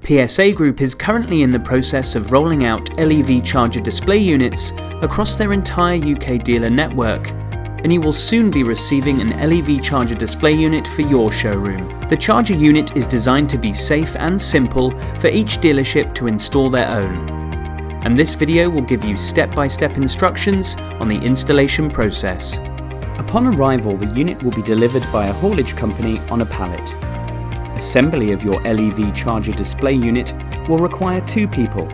PSA Groupe is currently in the process of rolling out LEV charger display units across their entire UK dealer network, and you will soon be receiving an LEV charger display unit for your showroom. The charger unit is designed to be safe and simple for each dealership to install their own. And this video will give you step-by-step instructions on the installation process. Upon arrival, the unit will be delivered by a haulage company on a pallet. Assembly of your LEV charger display unit will require 2 people.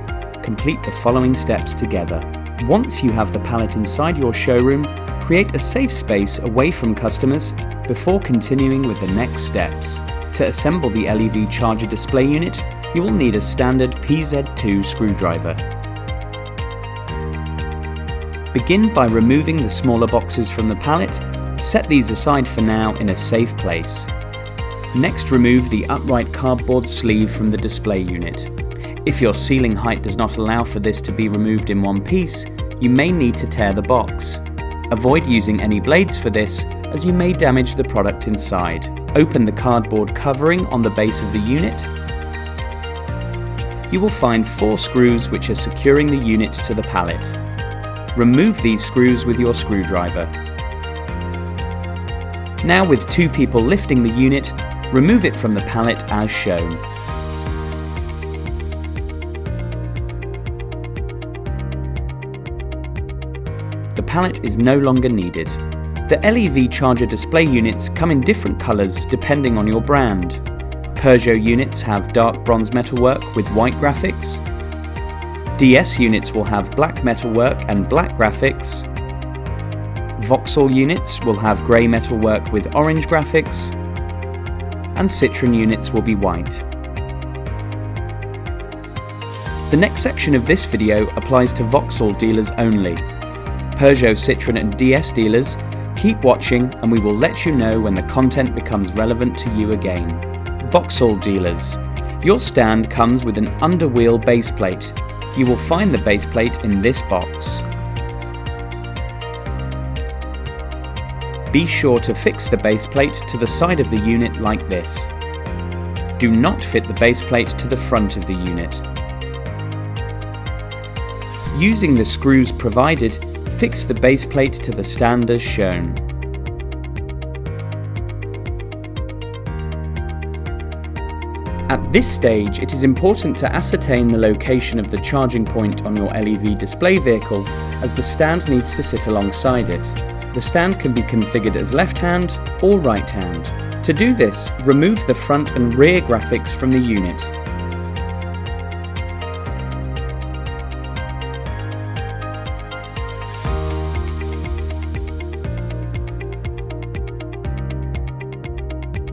Complete the following steps together. Once you have the pallet inside your showroom, create a safe space away from customers before continuing with the next steps. To assemble the LEV charger display unit, you will need a standard PZ2 screwdriver. Begin by removing the smaller boxes from the pallet. Set these aside for now in a safe place. Next, remove the upright cardboard sleeve from the display unit. If your ceiling height does not allow for this to be removed in one piece, you may need to tear the box. Avoid using any blades for this, as you may damage the product inside. Open the cardboard covering on the base of the unit. You will find 4 screws which are securing the unit to the pallet. Remove these screws with your screwdriver. Now, with 2 people lifting the unit, remove it from the pallet as shown. The pallet is no longer needed. The LEV charger display units come in different colours depending on your brand. Peugeot units have dark bronze metalwork with white graphics. DS units will have black metalwork and black graphics. Vauxhall units will have grey metalwork with orange graphics. And Citroën units will be white. The next section of this video applies to Vauxhall dealers only. Peugeot, Citroën and DS dealers, keep watching and we will let you know when the content becomes relevant to you again. Vauxhall dealers, your stand comes with an underwheel base plate. You will find the base plate in this box. Be sure to fix the base plate to the side of the unit like this. Do not fit the base plate to the front of the unit. Using the screws provided, fix the base plate to the stand as shown. At this stage, it is important to ascertain the location of the charging point on your LEV display vehicle, as the stand needs to sit alongside it. The stand can be configured as left hand or right hand. To do this, remove the front and rear graphics from the unit.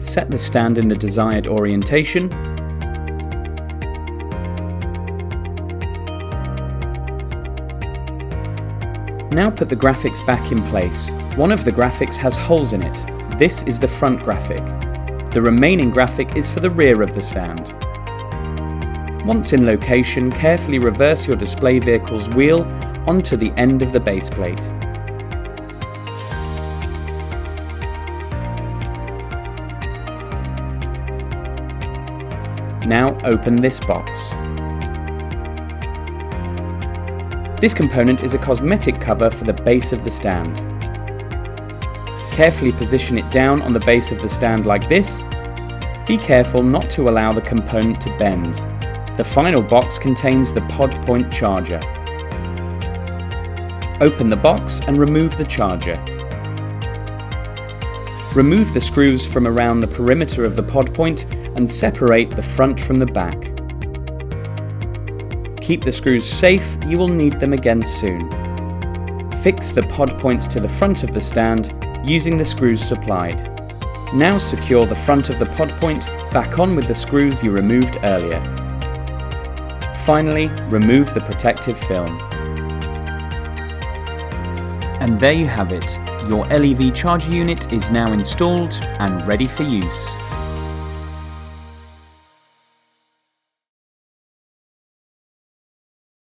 Set the stand in the desired orientation. Now put the graphics back in place. One of the graphics has holes in it. This is the front graphic. The remaining graphic is for the rear of the stand. Once in location, carefully reverse your display vehicle's wheel onto the end of the base plate. Now open this box. This component is a cosmetic cover for the base of the stand. Carefully position it down on the base of the stand like this. Be careful not to allow the component to bend. The final box contains the pod point charger. Open the box and remove the charger. Remove the screws from around the perimeter of the pod point and separate the front from the back. Keep the screws safe, you will need them again soon. Fix the pod point to the front of the stand using the screws supplied. Now secure the front of the pod point back on with the screws you removed earlier. Finally, remove the protective film. And there you have it. Your LEV charger unit is now installed and ready for use.